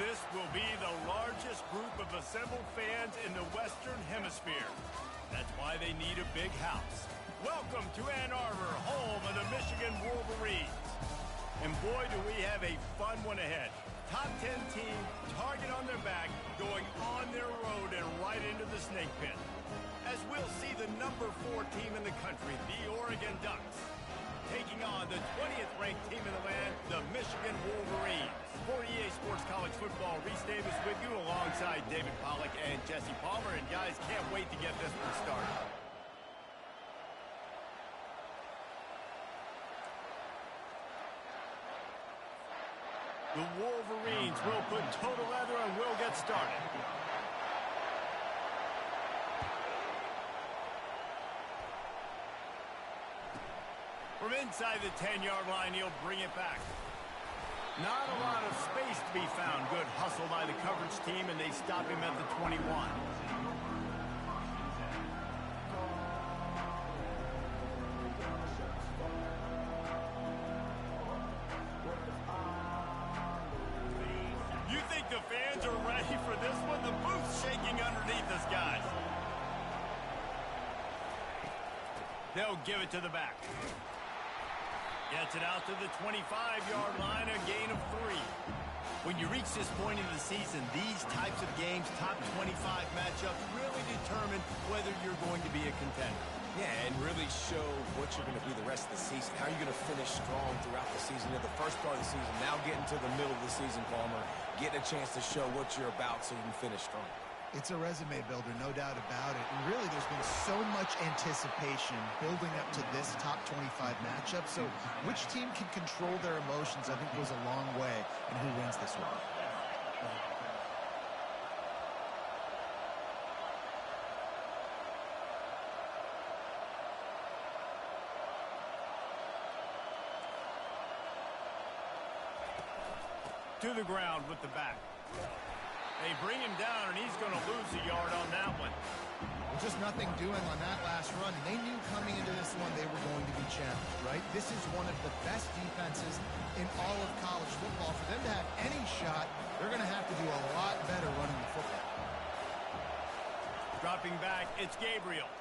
This will be the largest group of assembled fans in the Western Hemisphere. That's why they need a big house. Welcome to Ann Arbor, home of the Michigan Wolverines. And boy, do we have a fun one ahead. Top 10 team, target on their back, going on their road and right into the snake pit. As we'll see the number 4 team in the country, the Oregon Ducks, taking on the 20th ranked team in the land, the Michigan Wolverines. For EA Sports College Football, Reese Davis with you alongside David Pollack and Jesse Palmer. And guys, can't wait to get this one started. The Wolverines will put total leather and will get started. From inside the 10-yard line, he'll bring it back. Not a lot of space to be found. Good hustle by the coverage team, and they stop him at the 21. You think the fans are ready for this one? The booth's shaking underneath us, guys. They'll give it to the back. Gets it out to the 25-yard line, a gain of 3. When you reach this point in the season, these types of games, top 25 matchups, really determine whether you're going to be a contender. Yeah, and really show what you're going to be the rest of the season. How are you going to finish strong throughout the season? In the first part of the season, now getting to the middle of the season, Palmer, getting a chance to show what you're about so you can finish strong. It's a resume builder, no doubt about it. And really, there's been so much anticipation building up to this top 25 matchup. So which team can control their emotions, I think, goes a long way in who wins this one. To the ground with the back. They bring him down, and he's going to lose a yard on that one. Well, just nothing doing on that last run. And they knew coming into this one they were going to be challenged, right? This is one of the best defenses in all of college football. For them to have any shot, they're going to have to do a lot better running the football. Dropping back, it's Gabriel.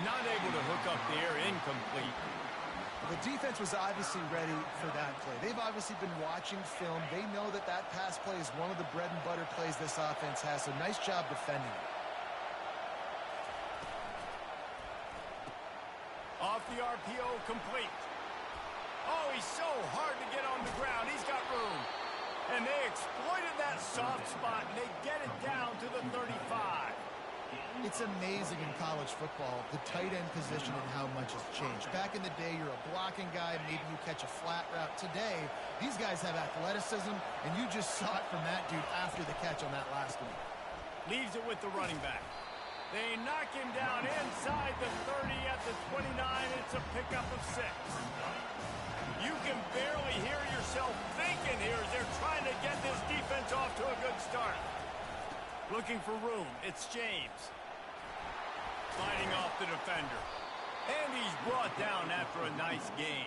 Not able to hook up there, incomplete. The defense was obviously ready for that play. They've obviously been watching film. They know that that pass play is one of the bread and butter plays this offense has. So nice job defending it. Off the RPO, complete. Oh, he's so hard to get on the ground. He's got room. And they exploited that soft spot, and they get it down to the 35. It's amazing in college football, the tight end position and how much has changed. Back in the day, you're a blocking guy, maybe you catch a flat route. Today, these guys have athleticism, and you just saw it from that dude after the catch on that last one. Leaves it with the running back. They knock him down inside the 30 at the 29. It's a pickup of 6. You can barely hear yourself thinking here as they're trying to get this defense off to a good start. Looking for room, it's James. Fighting off the defender. And he's brought down after a nice gain.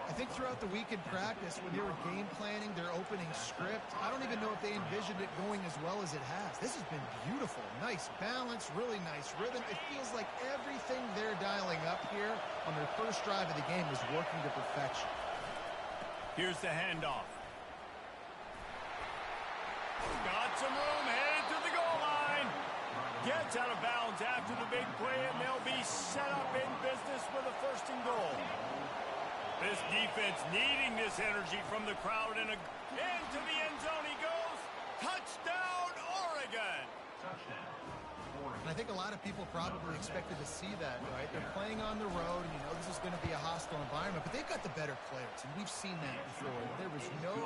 I think throughout the week in practice, when they were game planning their opening script, I don't even know if they envisioned it going as well as it has. This has been beautiful. Nice balance, really nice rhythm. It feels like everything they're dialing up here on their first drive of the game is working to perfection. Here's the handoff. Got some room, headed to the goal line. Gets out of bounds after the big play, and they'll be set up in business with a 1st and goal. This defense needing this energy from the crowd, and into the end zone he goes. Touchdown, Oregon! And I think a lot of people probably expected to see that, right? They're playing on the road, and you know this is going to be a hostile environment, but they've got the better players, and we've seen that before. There was no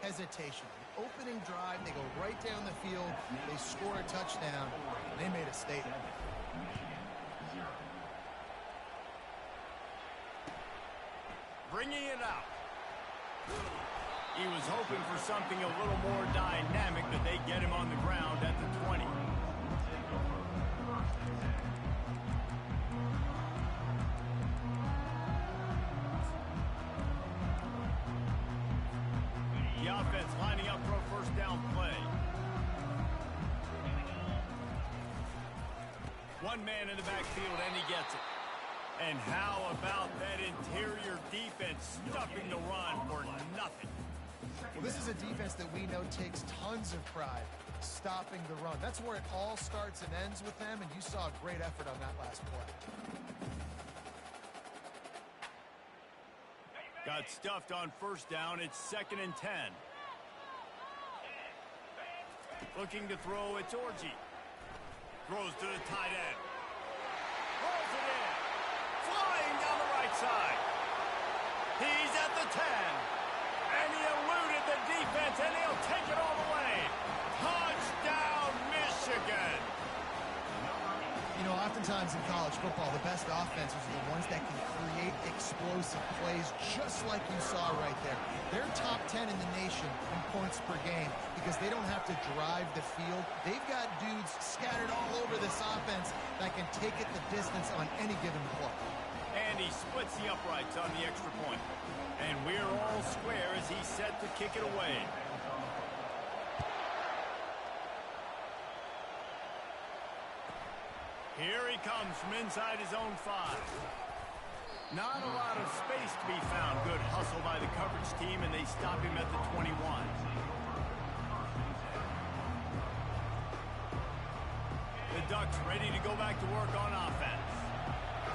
hesitation. The opening drive, they go right down the field, they score a touchdown, and they made a statement. Bringing it out. He was hoping for something a little more dynamic, but they get him on the ground at the 20. The offense lining up for a 1st One man in the backfield, and he gets it. And how about that interior defense stuffing the run for nothing? Well, this is a defense that we know takes tons of pride stopping the run. That's where it all starts and ends with them, and you saw a great effort on that last play. Got stuffed on first down. It's 2nd and 10. Looking to throw, it's Orji. Throws to the tight end. Rolls it in. Flying down the right side. He's at the 10. And he eluded the defense, and he'll take it all the way. Touchdown, Michigan. You know, oftentimes in college football, the best offenses are the ones that can create explosive plays, just like you saw right there. They're top 10 in the nation in points per game because they don't have to drive the field. They've got dudes scattered all over this offense that can take it the distance on any given play. And he splits the uprights on the extra point. And we're all square as he's set to kick it away. Here he comes from inside his own 5. Not a lot of space to be found. Good hustle by the coverage team, and they stop him at the 21. The Ducks ready to go back to work on offense.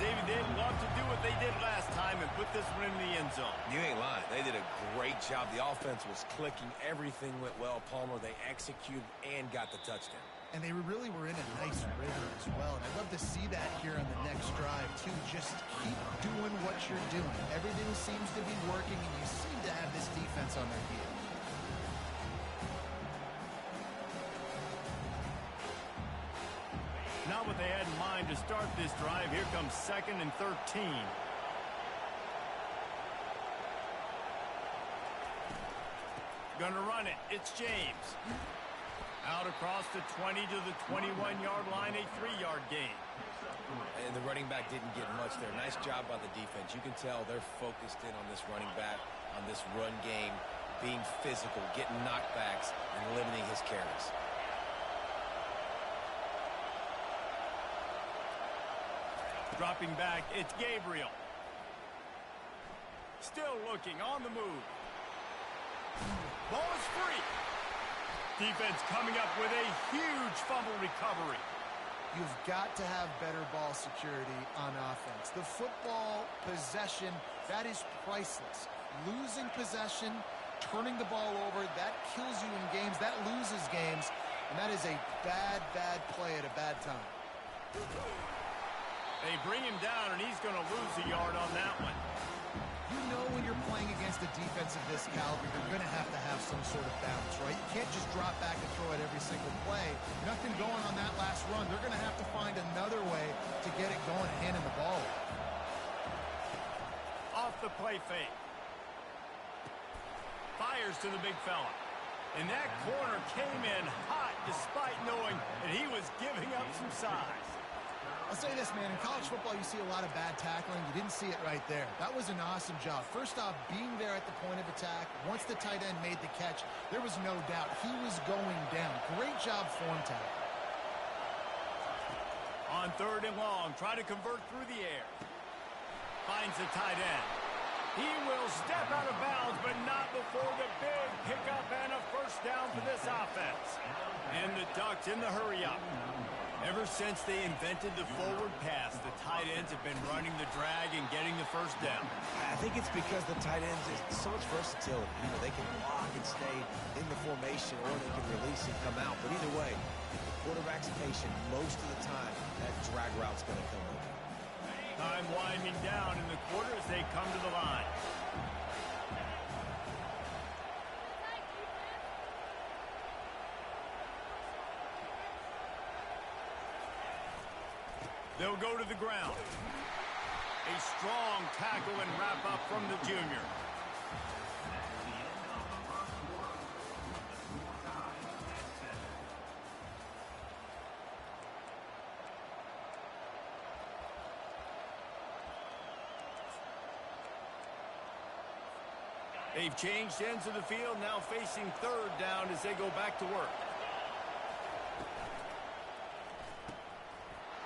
David, they'd love to do what they did last time and put this one in the end zone. You ain't lying. They did a great job. The offense was clicking. Everything went well, Palmer. They executed and got the touchdown. And they really were in a nice rhythm as well. And I'd love to see that here on the next drive, too. Just keep doing what you're doing. Everything seems to be working, and you seem to have this defense on their heels. Not what they had in mind to start this drive. Here comes 2nd and 13. Gonna run it. It's James. Out across the 20 to the 21-yard line, a 3-yard gain. And the running back didn't get much there. Nice job by the defense. You can tell they're focused in on this running back, on this run game, being physical, getting knockbacks, and limiting his carries. Dropping back, it's Gabriel. Still looking, on the move. Ball is free. Defense coming up with a huge fumble recovery. You've got to have better ball security on offense. The football possession, that is priceless. Losing possession, turning the ball over, that kills you in games, that loses games, and that is a bad, bad play at a bad time. They bring him down, and he's going to lose a yard on that one. You know when you're playing against a defense of this caliber, you're going to have some sort of balance, right? You can't just drop back and throw it every single play. Nothing going on that last run. They're going to have to find another way to get it going, handing the ball off the play fake. Fires to the big fella. And that corner came in hot despite knowing that he was giving up some size. I'll say this, man. In college football, you see a lot of bad tackling. You didn't see it right there. That was an awesome job. First off, being there at the point of attack. Once the tight end made the catch, there was no doubt he was going down. Great job form tackle. On 3rd and long, try to convert through the air. Finds the tight end. He will step out of bounds, but not before the big pickup and a first down for this offense. And the Ducks in the hurry-up. Ever since they invented the forward pass, the tight ends have been running the drag and getting the first down. I think it's because the tight ends is so much versatility. You know, they can block and stay in the formation, or they can release and come out. But either way, the quarterback's patient most of the time. That drag route's going to come over. Time winding down in the quarter as they come to the line. They'll go to the ground. A strong tackle and wrap up from the junior. They've changed ends of the field, now facing 3rd down as they go back to work.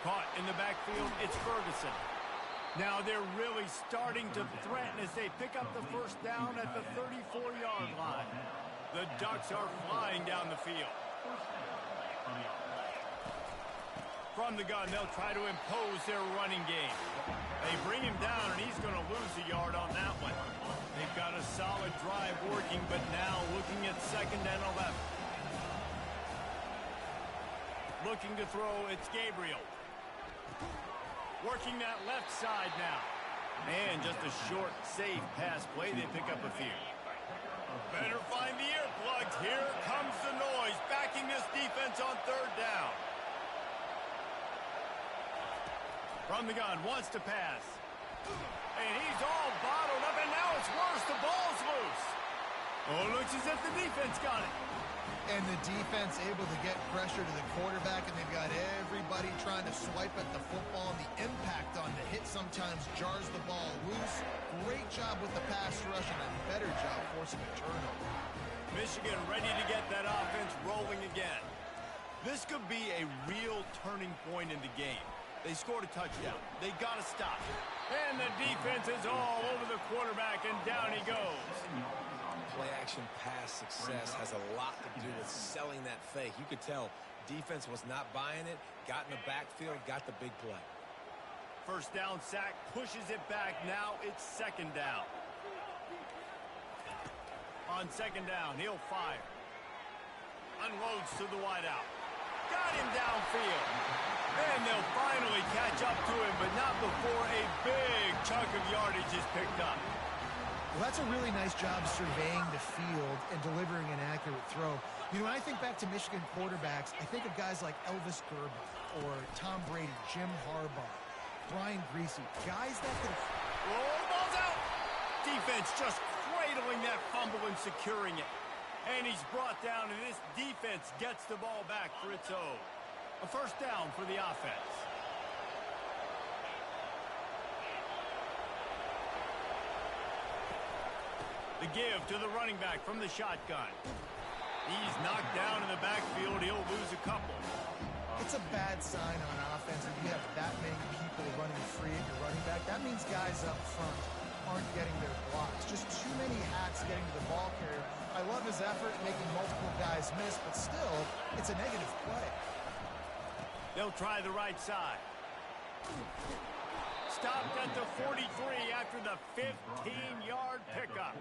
Caught in the backfield, it's Ferguson. Now they're really starting to threaten as they pick up the first down at the 34-yard line. The Ducks are flying down the field. From the gun, they'll try to impose their running game. They bring him down, and he's going to lose a yard on that one. They've got a solid drive working, but now looking at 2nd and 11. Looking to throw, it's Gabriel. Working that left side now. And just a short, safe pass play. They pick up a few. Better find the earplugs. Here comes the noise, backing this defense on 3rd down. From the gun, wants to pass. And he's all bottled up, and now it's worse. The ball's loose. Oh, it looks as if the defense got it. And the defense able to get pressure to the quarterback, and they've got everybody trying to swipe at the football, and the impact on the hit sometimes jars the ball loose. Great job with the pass rush, and a better job forcing a turnover. Michigan ready to get that offense rolling again. This could be a real turning point in the game. They scored a touchdown. They got to stop. And the defense is all over the quarterback, and down he goes. Play-action pass success has a lot to do with selling that fake. You could tell defense was not buying it, got in the backfield, got the big play. First down sack, pushes it back. Now it's 2nd down. On 2nd down, he'll fire. Unloads to the wideout. Got him downfield. And they'll finally catch up to him, but not before a big chunk of yardage is picked up. Well, that's a really nice job surveying the field and delivering an accurate throw. You know, when I think back to Michigan quarterbacks, I think of guys like Elvis Gerber or Tom Brady, Jim Harbaugh, Brian Griese, guys that could... Oh, ball's out! Defense just cradling that fumble and securing it. And he's brought down, and this defense gets the ball back for its own. A first down for the offense. The give to the running back from the shotgun. He's knocked down in the backfield. He'll lose a couple. It's a bad sign on offense if you have that many people running free at your running back. That means guys up front aren't getting their blocks. Just too many hats getting to the ball carrier. I love his effort making multiple guys miss, but still, it's a negative play. They'll try the right side. Stopped at the 43 after the 15-yard pickup.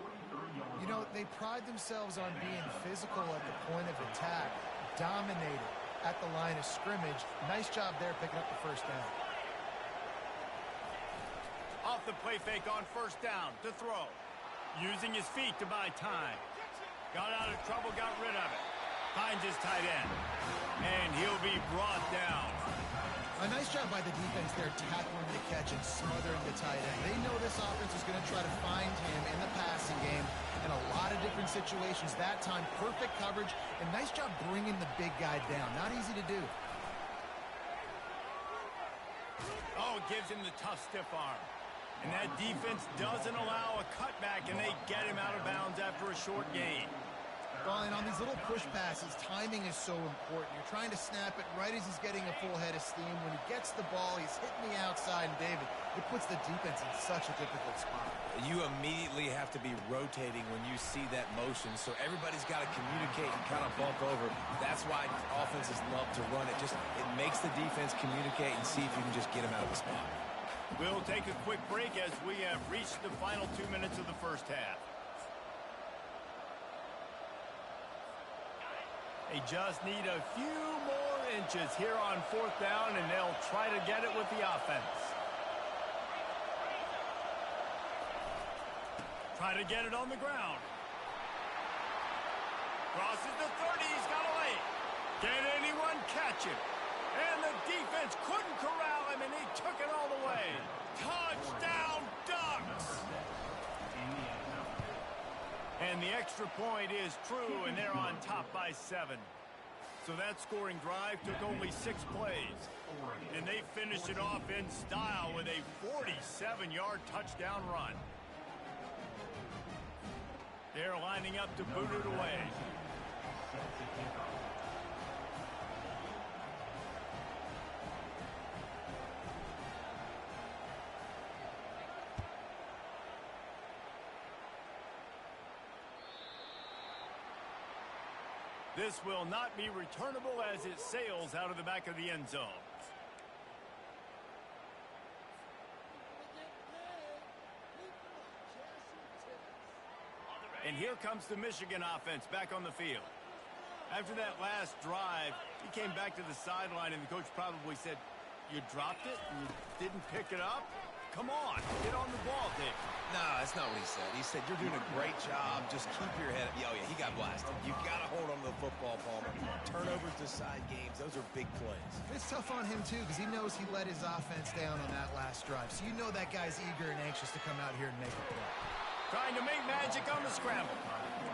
You know, they pride themselves on being physical at the point of attack, dominated at the line of scrimmage. Nice job there picking up the first down. Off the play fake on first down to throw. Using his feet to buy time. Got out of trouble, got rid of it. Finds his tight end. And he'll be brought down. A nice job by the defense there tackling the catch and smothering the tight end. They know this offense is going to try to find him in the passing game in a lot of different situations. That time, perfect coverage, and nice job bringing the big guy down. Not easy to do. Oh, it gives him the tough, stiff arm. And that defense doesn't allow a cutback, and they get him out of bounds after a short gain. Well, and on these little push passes, timing is so important. You're trying to snap it right as he's getting a full head of steam. When he gets the ball, he's hitting the outside, and David, it puts the defense in such a difficult spot. You immediately have to be rotating when you see that motion, so everybody's got to communicate and kind of bump over. That's why offenses love to run it. It makes the defense communicate and see if you can just get him out of the spot. We'll take a quick break as we have reached the final 2 minutes of the first half. They just need a few more inches here on fourth down, and they'll try to get it with the offense. Try to get it on the ground. Crosses the 30. He's got a lane. Can anyone catch him? And the defense couldn't corral him, and he took it all the way. Touchdown, Ducks! And the extra point is true, and they're on top by 7. So that scoring drive took only 6 plays. And they finished it off in style with a 47-yard touchdown run. They're lining up to boot it away. This will not be returnable as it sails out of the back of the end zone. And here comes the Michigan offense back on the field. After that last drive, he came back to the sideline, and the coach probably said, "You dropped it and you didn't pick it up? Come on, get on the ball, Dave." No, that's not what he said. He said, "You're doing a great job. Just keep your head up." Oh, yeah, he got blasted. You got to hold on to the football, Palmer. Turnovers decide games. Those are big plays. It's tough on him, too, because he knows he let his offense down on that last drive. So you know that guy's eager and anxious to come out here and make a play. Trying to make magic on the scramble.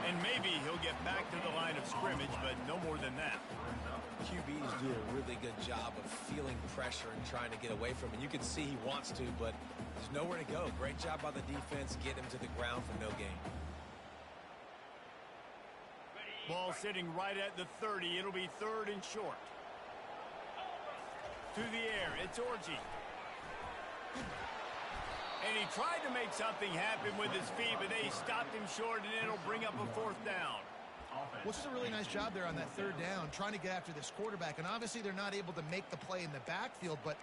And maybe he'll get back to the line of scrimmage, but no more than that. QBs do a really good job of feeling pressure and trying to get away from it. You can see he wants to, but there's nowhere to go. Great job by the defense, getting him to the ground for no gain. Ball sitting right at the 30. It'll be 3rd and short. To the air, it's Orji. And he tried to make something happen with his feet, but they stopped him short, and it'll bring up a 4th down. Well, it's just a really nice job there on that 3rd down, trying to get after this quarterback. And obviously they're not able to make the play in the backfield, but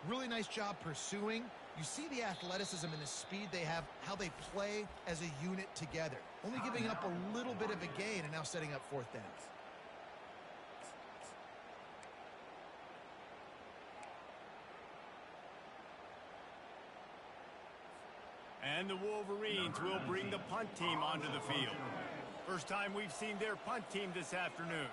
really nice job pursuing. You see the athleticism and the speed they have, how they play as a unit together. Only giving up a little bit of a gain and now setting up 4th down. And the Wolverines will bring the punt team onto the field. First time we've seen their punt team this afternoon.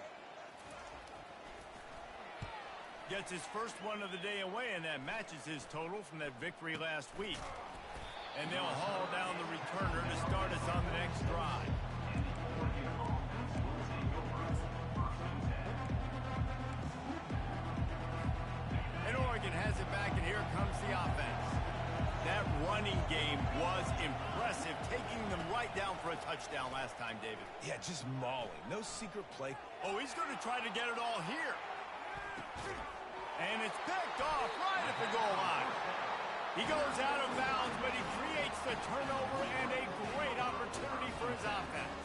Gets his first one of the day away, and that matches his total from that victory last week. And they'll haul down the returner to start us on the next drive. And Oregon has it back, and here comes the offense. That running game was impressive, taking them right down for a touchdown last time, David. Yeah, just mauling. No secret play. Oh, he's going to try to get it all here. And it's picked off right at the goal line. He goes out of bounds, but he creates the turnover and a great opportunity for his offense.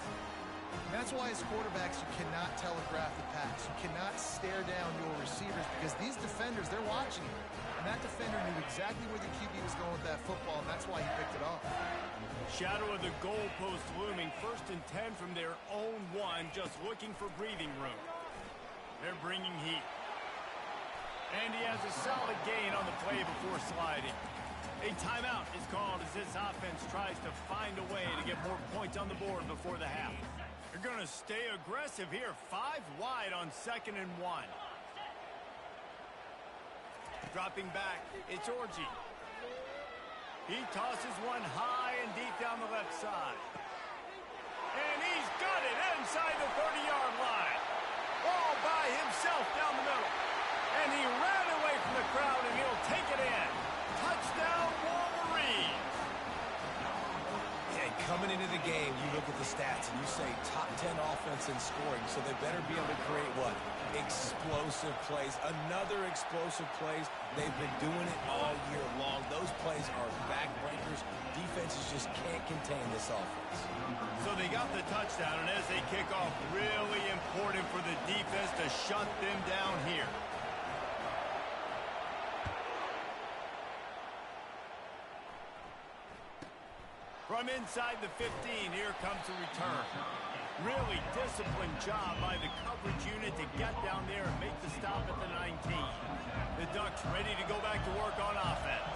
That's why as quarterbacks, you cannot telegraph the pass. You cannot stare down your receivers because these defenders, they're watching you. And that defender knew exactly where the QB was going with that football, and that's why he picked it off. Shadow of the goalpost looming. 1st and 10 from their own 1, just looking for breathing room. They're bringing heat. And he has a solid gain on the play before sliding. A timeout is called as this offense tries to find a way to get more points on the board before the half. They're going to stay aggressive here. 5 wide on 2nd and 1. Dropping back, it's Orji. He tosses one high and deep down the left side. And he's got it inside the 30-yard line. All by himself down the middle. And he ran away from the crowd, and he'll take it in. Touchdown, Wolverines. Yeah, coming into the game, you look at the stats, and you say top 10 offense in scoring, so they better be able to create what? Explosive plays. Another explosive plays. They've been doing it all year long. Those plays are backbreakers. Defenses just can't contain this offense. So they got the touchdown, and as they kick off, really important for the defense to shut them down here. From inside the 15, here comes a return. Really disciplined job by the coverage unit to get down there and make the stop at the 19. The Ducks ready to go back to work on offense.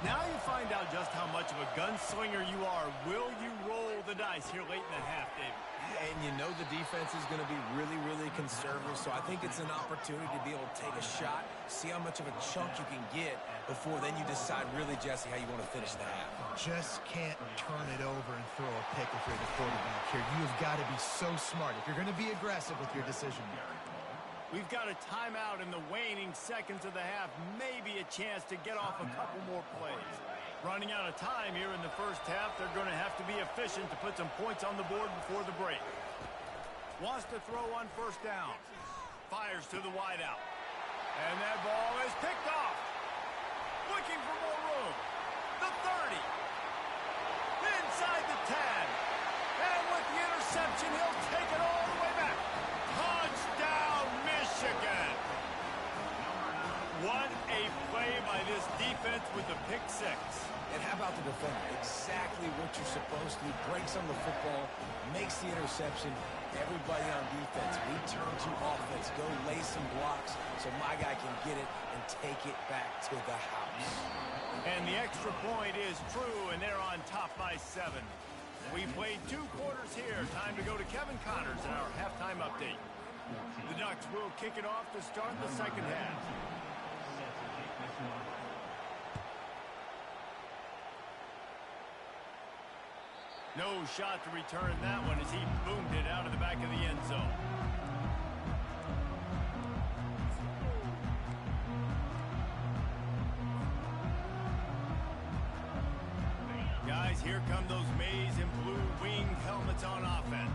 Now you find out just how much of a gunslinger you are. Will you roll the dice here late in the half, David? And you know the defense is going to be really, really conservative, so I think it's an opportunity to be able to take a shot, see how much of a chunk you can get before then you decide really, Jesse, how you want to finish the half. Just can't turn it over and throw a pick if you're the quarterback here. You've got to be so smart if you're going to be aggressive with your decision. We've got a timeout in the waning seconds of the half. Maybe a chance to get off a couple more plays. Running out of time here in the first half. They're going to have to be efficient to put some points on the board before the break. Wants to throw on 1st down. Fires to the wideout. And that ball is picked off. Looking for more room. The 30. Inside the 10. And with the interception, he'll take it all the way back. Michigan. What a play by this defense with the pick six. And how about the defender? Exactly what you're supposed to do. Breaks on the football, makes the interception. Everybody on defense, we turn to offense. Go lay some blocks so my guy can get it and take it back to the house. And the extra point is true, and they're on top by 7. We played 2 quarters here. Time to go to Kevin Connors in our halftime update. The Ducks will kick it off to start the second half. No shot to return that one as he boomed it out of the back of the end zone. Guys, here come those maize and blue wing helmets on offense.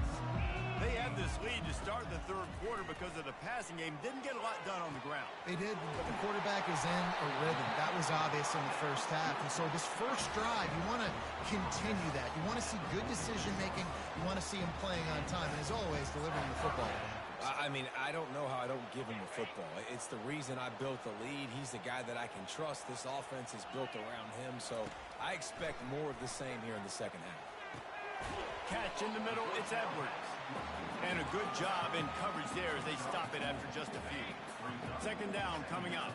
They had this lead to start the third quarter because of the passing game. Didn't get a lot done on the ground. They did, but the quarterback is in a rhythm. That was obvious in the first half. And so this first drive, you want to continue that. You want to see good decision-making. You want to see him playing on time. And as always, delivering the football. I mean, I don't know how I don't give him the football. It's the reason I built the lead. He's the guy that I can trust. This offense is built around him. So I expect more of the same here in the second half. Catch in the middle, it's Edwards. And a good job in coverage there as they stop it after just a few. Second down coming up.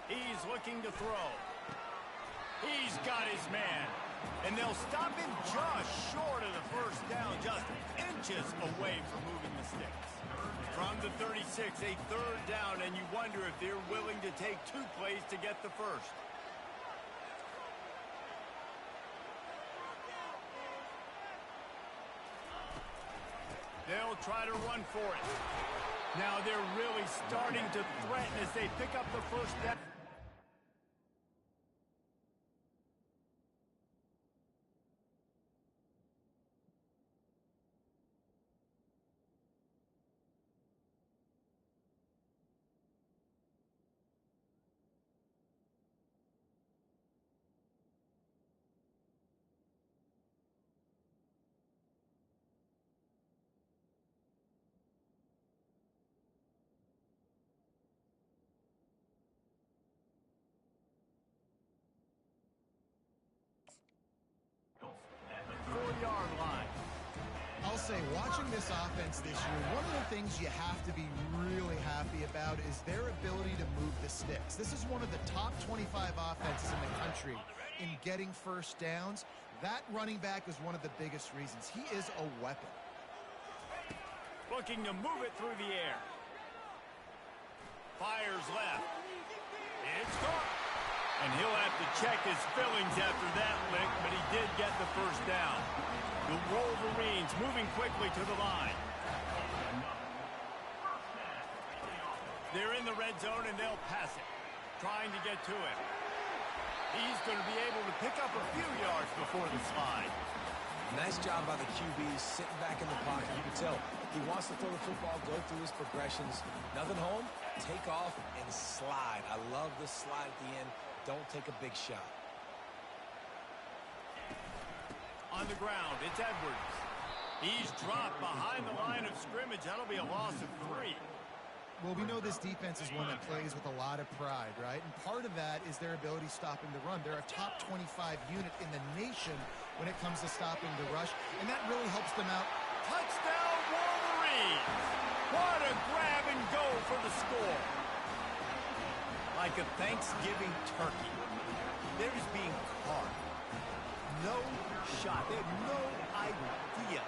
He's looking to throw. He's got his man. And they'll stop him just short of the first down, just inches away from moving the sticks. From the 36, a third down, and you wonder if they're willing to take 2 plays to get the first. They'll try to run for it. Now they're really starting to threaten as they pick up the first down. I'll say, watching this offense this year, one of the things you have to be really happy about is their ability to move the sticks. This is one of the top 25 offenses in the country in getting first downs. That running back is one of the biggest reasons. He is a weapon. Looking to move it through the air. Fires left. It's caught. And he'll have to check his fillings after that lick, but he did get the first down. The Wolverines moving quickly to the line. They're in the red zone, and they'll pass it. Trying to get to him. He's going to be able to pick up a few yards before the slide. Nice job by the QB, sitting back in the pocket. You can tell he wants to throw the football, go through his progressions. Nothing home, take off, and slide. I love the slide at the end. Don't take a big shot. On the ground, it's Edwards. He's dropped behind the line of scrimmage. That'll be a loss of 3. Well, we know this defense is one that plays with a lot of pride, right? And part of that is their ability stopping the run. They're a top 25 unit in the nation when it comes to stopping the rush, and that really helps them out. Touchdown, Wolverines! What a grab and go for the score. Like a Thanksgiving turkey. They're just being carved. No shot. They have no idea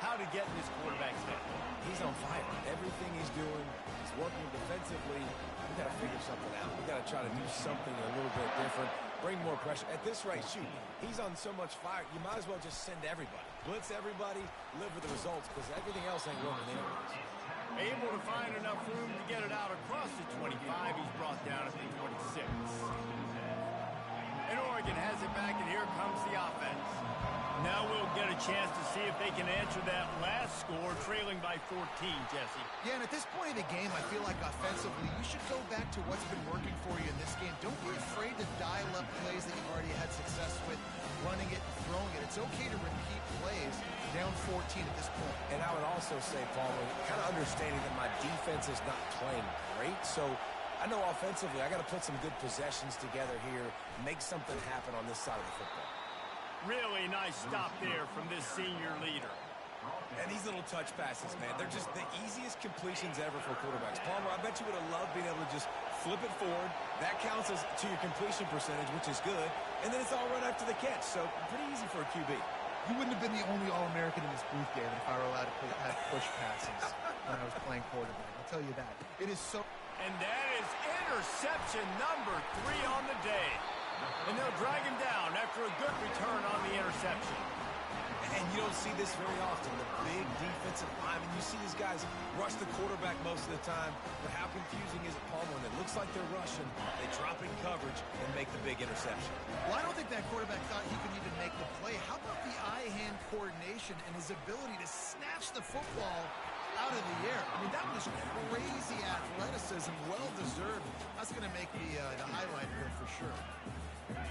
how to get in this quarterback's head. He's on fire. Everything he's doing, he's working defensively. We got to figure something out. We got to try to do something a little bit different. Bring more pressure. At this rate, shoot, he's on so much fire, you might as well just send everybody. Blitz everybody, live with the results, because everything else ain't working anyways. Able to find enough room to get it out across the 25. He's brought down at the 26. And Oregon has it back, and here comes the offense. Now we'll get a chance to see if they can answer that last score, trailing by 14, Jesse. Yeah, and at this point of the game, I feel like offensively, you should go back to what's been working for you in this game. Don't be afraid to dial up plays that you've already had success with, running it and throwing it. It's okay to repeat plays down 14 at this point. And I would also say, Palmer, kind of understanding that my defense is not playing great, so I know offensively I got to put some good possessions together here, make something happen on this side of the football. Really nice stop there from this senior leader. And these little touch passes, man, they're just the easiest completions ever for quarterbacks. Palmer, I bet you would have loved being able to just flip it forward. That counts as to your completion percentage, which is good. And then it's all right after the catch, so pretty easy for a QB. You wouldn't have been the only All-American in this booth, David, if I were allowed to have push passes when I was playing quarterback. I'll tell you that. It is so... And that is interception number 3 on the day. And they'll drag him down after a good return on the interception. And you don't see this very often. The big defensive linemen, you see these guys rush the quarterback most of the time. But how confusing is it, Palmer? When it looks like they're rushing, they drop in coverage and make the big interception. Well, I don't think that quarterback thought he could even make the play. How about the eye-hand coordination and his ability to snatch the football out of the air? I mean, that was crazy athleticism, well-deserved. That's going to make the highlight reel for sure.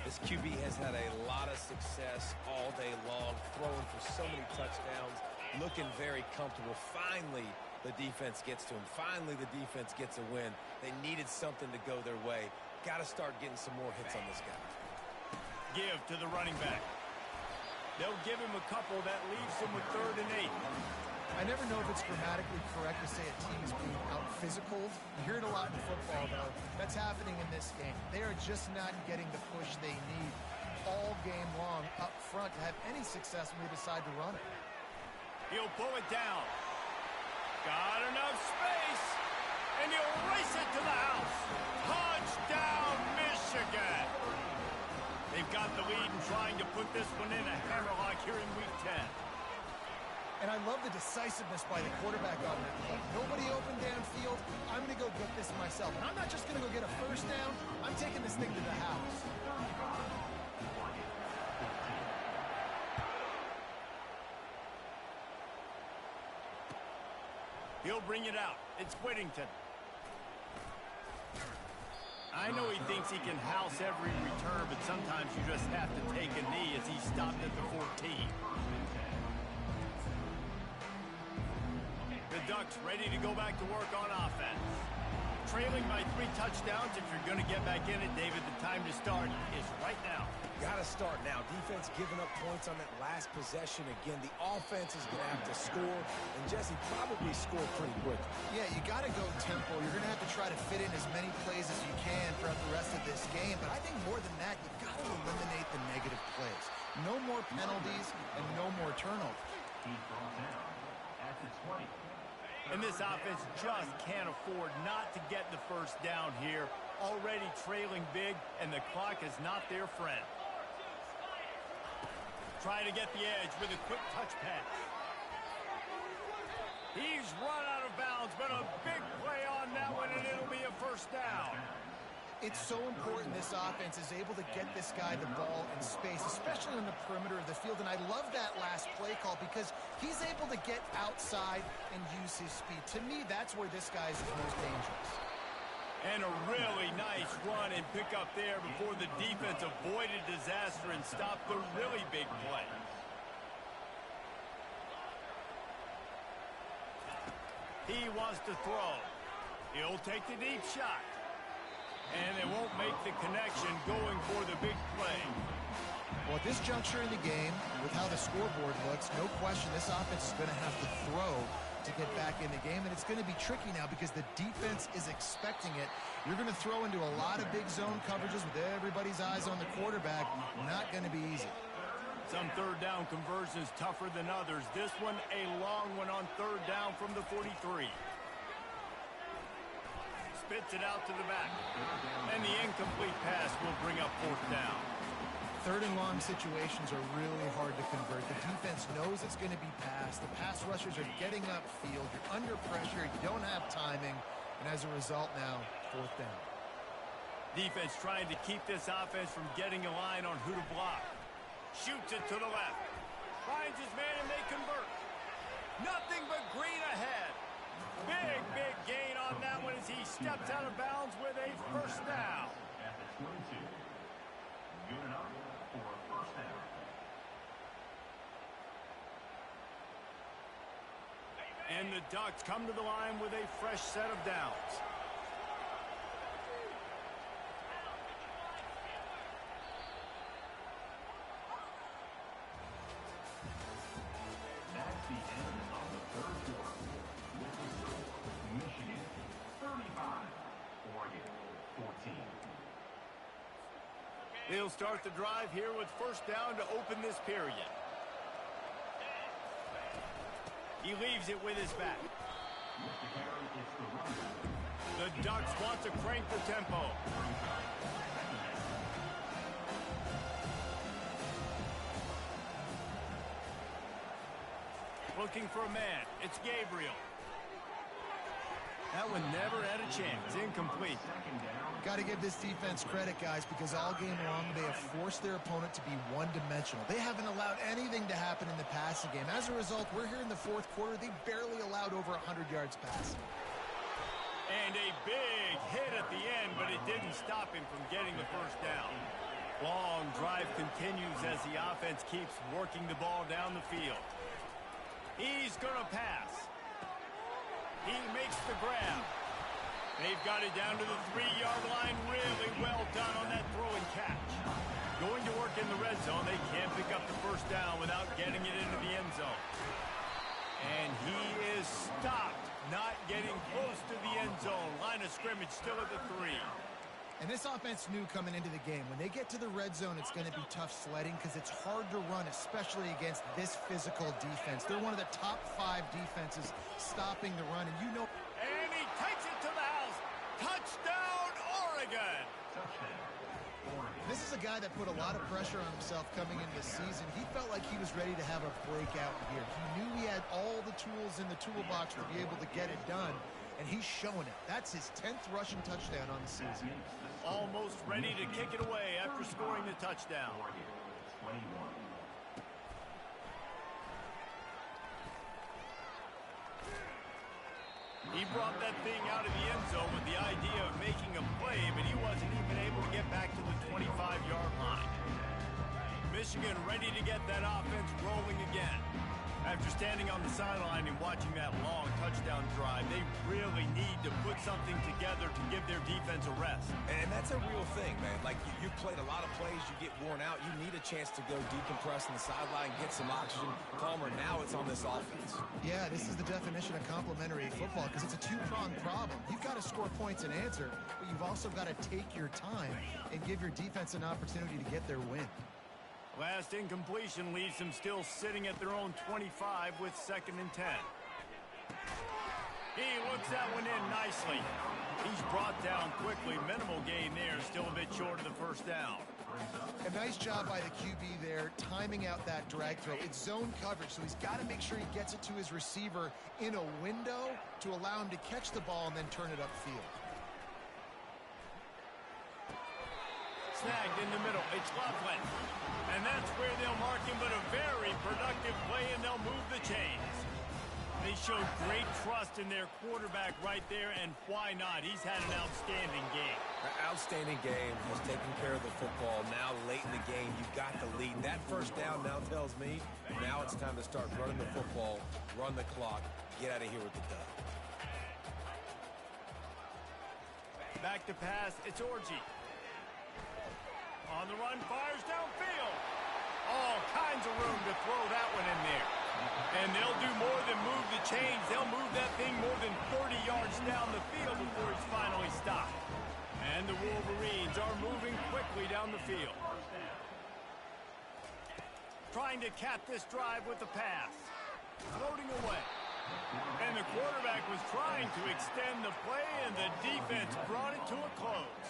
This QB has had a lot of success all day long, throwing for so many touchdowns, looking very comfortable. Finally, the defense gets to him. Finally, the defense gets a win. They needed something to go their way. Got to start getting some more hits on this guy. Give to the running back. They'll give him a couple that leaves him with 3rd and 8. I never know if it's grammatically correct to say a team is being out-physical. You hear it a lot in football, though. That's happening in this game. They are just not getting the push they need all game long up front to have any success when they decide to run it. He'll pull it down. Got enough space, and he'll race it to the house. Touchdown, Michigan! They've got the lead and trying to put this one in a hammerlock here in Week 10. And I love the decisiveness by the quarterback on that play. Nobody open downfield. I'm going to go get this myself. And I'm not just going to go get a first down. I'm taking this thing to the house. He'll bring it out. It's Whittington. I know he thinks he can house every return, but sometimes you just have to take a knee as he stopped at the 14. The Ducks ready to go back to work on offense. Trailing by 3 touchdowns. If you're going to get back in it, David, the time to start is right now. Got to start now. Defense giving up points on that last possession. Again, the offense is going to have to score, and Jesse probably score pretty quick. Yeah, you got to go tempo. You're going to have to try to fit in as many plays as you can throughout the rest of this game. But I think more than that, you've got to eliminate the negative plays. No more penalties and no more turnovers. And this offense just can't afford not to get the first down here. Already trailing big, and the clock is not their friend. Trying to get the edge with a quick touch pass. He's run out of bounds, but a big play on that one, and it'll be a first down. It's so important this offense is able to get this guy the ball in space, especially on the perimeter of the field. And I love that last play call because he's able to get outside and use his speed. To me, that's where this guy is most dangerous. And a really nice run and pick up there before the defense avoided disaster and stopped the really big play. He wants to throw. He'll take the deep shot. And they won't make the connection going for the big play. Well, at this juncture in the game, with how the scoreboard looks, no question this offense is going to have to throw to get back in the game. And it's going to be tricky now because the defense is expecting it. You're going to throw into a lot of big zone coverages with everybody's eyes on the quarterback. Not going to be easy. Some third down conversions tougher than others. This one, a long one on 3rd down from the 43. Spits it out to the back. And the incomplete pass will bring up 4th down. 3rd and long situations are really hard to convert. The defense knows it's going to be passed. The pass rushers are getting upfield. You're under pressure. You don't have timing. And as a result now, 4th down. Defense trying to keep this offense from getting a line on who to block. Shoots it to the left. Finds his man and they convert. Nothing but green ahead. Big, big gain on that one as he steps out of bounds with a first down. At the 22. Good enough for a first down. And the Ducks come to the line with a fresh set of downs. That's the end of the third quarter. With the score, Michigan 35, Oregon 14. They'll start the drive here with first down to open this period. He leaves it with his back. With the carry, it's the run. The Ducks want to crank the tempo. Looking for a man. It's Gabriel. That one never had a chance. Incomplete. Got to give this defense credit, guys, because all game long they have forced their opponent to be one-dimensional. They haven't allowed anything to happen in the passing game. As a result, we're here in the fourth quarter. They barely allowed over 100 yards passing. And a big hit at the end, but it didn't stop him from getting the first down. Long drive continues as the offense keeps working the ball down the field. He's going to pass. He makes the grab. They've got it down to the 3-yard line. Really well done on that throw and catch. Going to work in the red zone. They can't pick up the first down without getting it into the end zone. And he is stopped, not getting close to the end zone. Line of scrimmage still at the 3. And this offense knew coming into the game, when they get to the red zone, it's going to be tough sledding because it's hard to run, especially against this physical defense. They're one of the top 5 defenses stopping the run, and you know. And he takes it to the house. Touchdown, Oregon. Touchdown, Oregon. This is a guy that put a lot of pressure on himself coming into the season. He felt like he was ready to have a breakout year. He knew he had all the tools in the toolbox to be able to get it done, and he's showing it. That's his 10th rushing touchdown on the season. Almost ready to kick it away after scoring the touchdown. Oregon 21. He brought that thing out of the end zone with the idea of making a play, but he wasn't even able to get back to the 25-yard line. Michigan ready to get that offense rolling again. After standing on the sideline and watching that long touchdown drive, they really need to put something together to give their defense a rest. And that's a real thing, man. Like, you played a lot of plays, you get worn out, you need a chance to go decompress on the sideline, get some oxygen. Palmer, now it's on this offense. Yeah, this is the definition of complementary football because it's a two-pronged problem. You've got to score points and answer, but you've also got to take your time and give your defense an opportunity to get their win. Last incompletion leaves them still sitting at their own 25 with 2nd and 10. He looks that one in nicely. He's brought down quickly. Minimal gain there, still a bit short of the first down. A nice job by the QB there, timing out that drag throw. It's zone coverage, so he's got to make sure he gets it to his receiver in a window to allow him to catch the ball and then turn it upfield. Snagged in the middle. It's Loveland. And that's where they'll mark him, but a very productive play, and they'll move the chains. They showed great trust in their quarterback right there, and why not? He's had an outstanding game. Outstanding game. Has taken care of the football. Now, late in the game, you've got the lead. That first down now tells me now it's time to start running the football, run the clock, get out of here with the dub. Back to pass. It's Orji. On the run, fires downfield. All kinds of room to throw that one in there. And they'll do more than move the chains. They'll move that thing more than 30 yards down the field before he's finally stopped. And the Wolverines are moving quickly down the field. Trying to cap this drive with the pass. Floating away. And the quarterback was trying to extend the play, and the defense brought it to a close.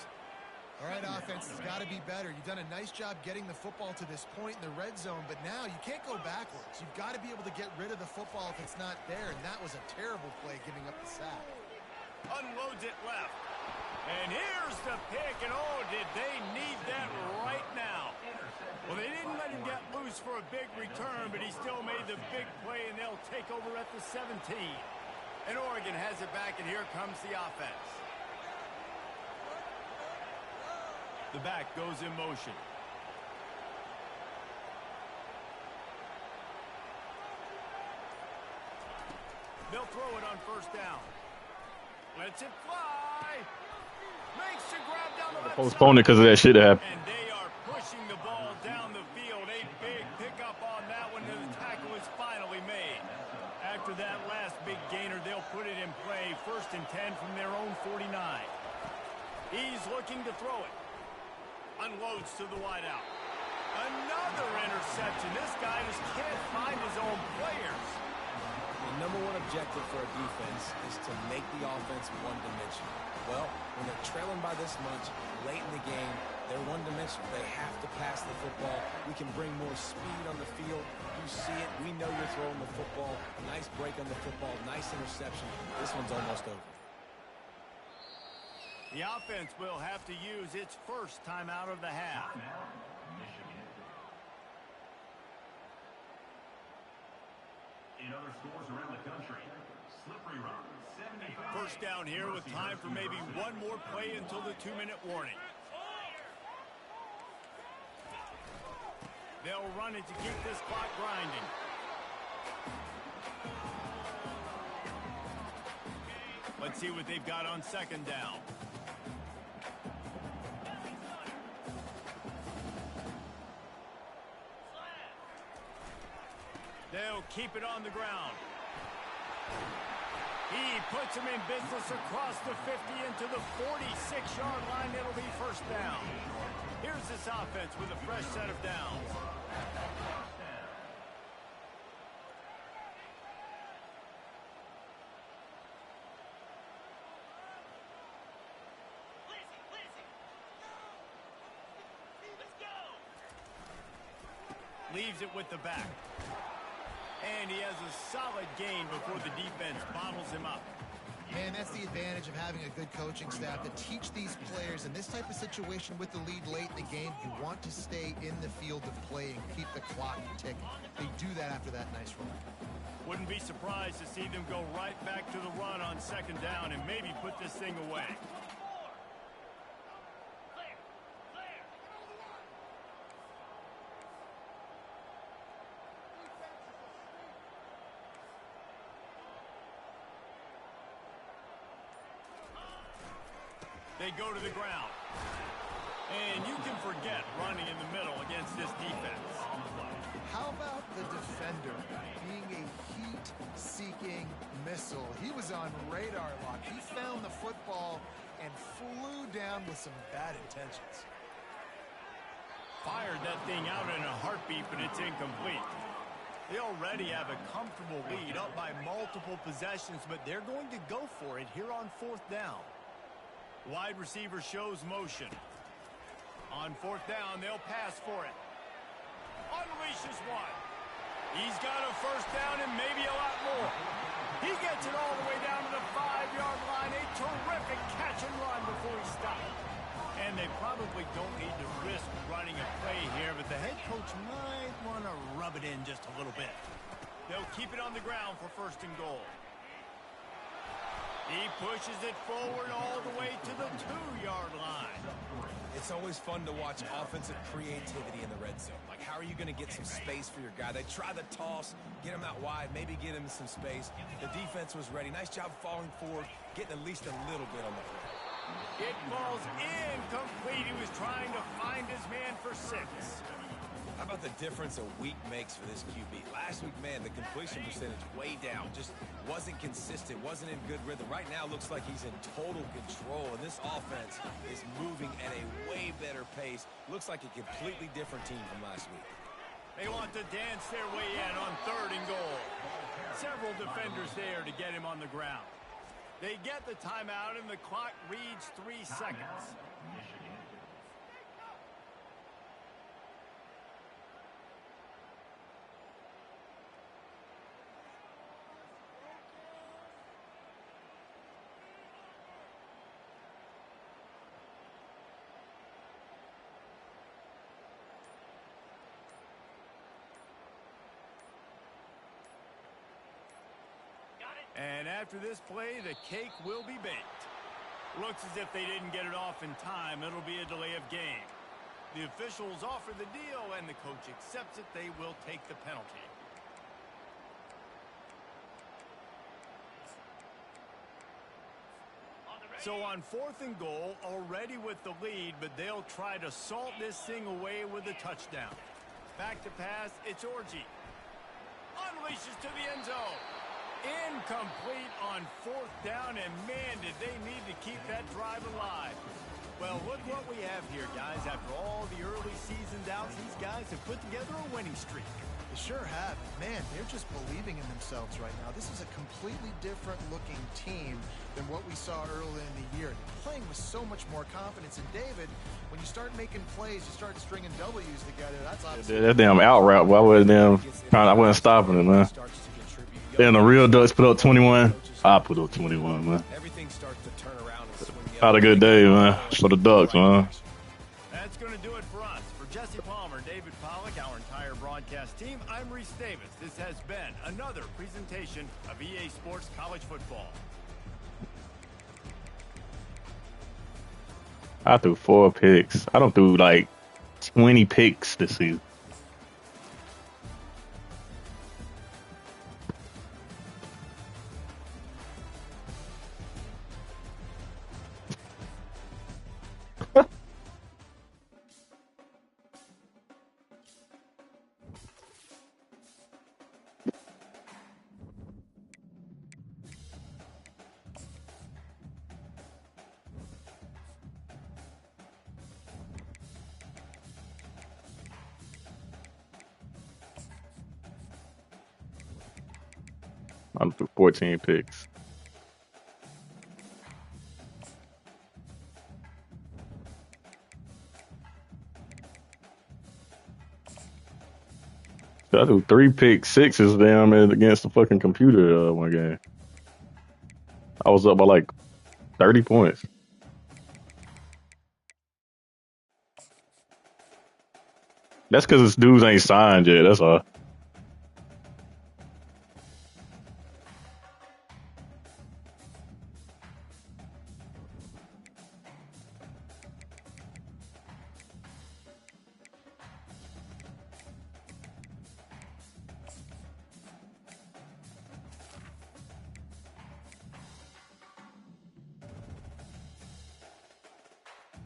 All right, offense has got to be better. You've done a nice job getting the football to this point in the red zone, but now you can't go backwards. You've got to be able to get rid of the football if it's not there, and that was a terrible play giving up the sack. Unloads it left. And here's the pick, and oh, did they need that right now. Well, they didn't let him get loose for a big return, but he still made the big play, and they'll take over at the 17. And Oregon has it back, and here comes the offense. The back goes in motion. They'll throw it on first down. Lets it fly. Makes the grab down the left Postponed it because of that shit that happened. And they are pushing the ball down the field. A big pickup on that one, and the tackle is finally made. After that last big gainer, they'll put it in play. 1st and 10 from their own 49. He's looking to throw it. Unloads to the wideout. Another interception. This guy just can't find his own players. The number one objective for a defense is to make the offense one-dimensional. Well, when they're trailing by this much late in the game, they're one-dimensional. They have to pass the football. We can bring more speed on the field. You see it. We know you're throwing the football. Nice break on the football. Nice interception. This one's almost over. The offense will have to use its first timeout of the half. In other stores around the country, Slippery Rock, 75. First down here with time for maybe one more play until the 2-minute warning. They'll run it to keep this clock grinding. Let's see what they've got on 2nd down. They'll keep it on the ground. He puts him in business across the 50 into the 46-yard line. It'll be 1st down. Here's this offense with a fresh set of downs. Leaves it with the back. And he has a solid gain before the defense bottles him up. Man, that's the advantage of having a good coaching staff to teach these players in this type of situation with the lead late in the game. You want to stay in the field of play and keep the clock ticking. They do that after that nice run. Wouldn't be surprised to see them go right back to the run on 2nd down and maybe put this thing away. They go to the ground. And you can forget running in the middle against this defense. How about the defender being a heat-seeking missile? He was on radar lock. He found the football and flew down with some bad intentions. Fired that thing out in a heartbeat, but it's incomplete. They already have a comfortable lead up by multiple possessions, but they're going to go for it here on 4th down. Wide receiver shows motion. On 4th down, they'll pass for it. Unleashes one. He's got a 1st down and maybe a lot more. He gets it all the way down to the 5-yard line. A terrific catch and run before he stopped. And they probably don't need to risk running a play here, but the head coach might want to rub it in just a little bit. They'll keep it on the ground for 1st and goal. He pushes it forward all the way to the 2-yard line. It's always fun to watch offensive creativity in the red zone. Like, how are you going to get some space for your guy? They try the toss, get him out wide, maybe get him some space. The defense was ready. Nice job falling forward, getting at least a little bit on the play. It falls incomplete. He was trying to find his man for 6. How about the difference a week makes for this QB? Last week, man, the completion percentage way down. Just wasn't consistent, wasn't in good rhythm. Right now, looks like he's in total control, and this offense is moving at a way better pace. Looks like a completely different team from last week. They want to dance their way in on 3rd and goal. Several defenders there to get him on the ground. They get the timeout, and the clock reads 3 seconds. And after this play, the cake will be baked. Looks as if they didn't get it off in time. It'll be a delay of game. The officials offer the deal, and the coach accepts it. They will take the penalty. So on 4th and goal, already with the lead, but they'll try to salt this thing away with a touchdown. Back to pass, it's Orji. Unleashes to the end zone. Incomplete on 4th down, and man, did they need to keep that drive alive. Well, look what we have here, guys. After all the early season doubts, these guys have put together a winning streak. They sure have. Man, they're just believing in themselves right now. This is a completely different looking team than what we saw early in the year. They're playing with so much more confidence. And David, when you start making plays, you start stringing W's together. That's obviously That damn out route. Why was them trying? I wasn't stopping it, man. Then the real Ducks put up 21. I put up 21, man. Everything starts to turn around and swing. Had a good day, man. For the Ducks, man. That's going to do it for us. For Jesse Palmer, David Pollack, our entire broadcast team, I'm Reese Davis. This has been another presentation of EA Sports College Football. I threw 4 picks. I don't threw like 20 picks this season. I'm through 14 picks. I threw 3 pick sixes damn against the fucking computer one game. I was up by like 30 points. That's because this dudes ain't signed yet. That's all.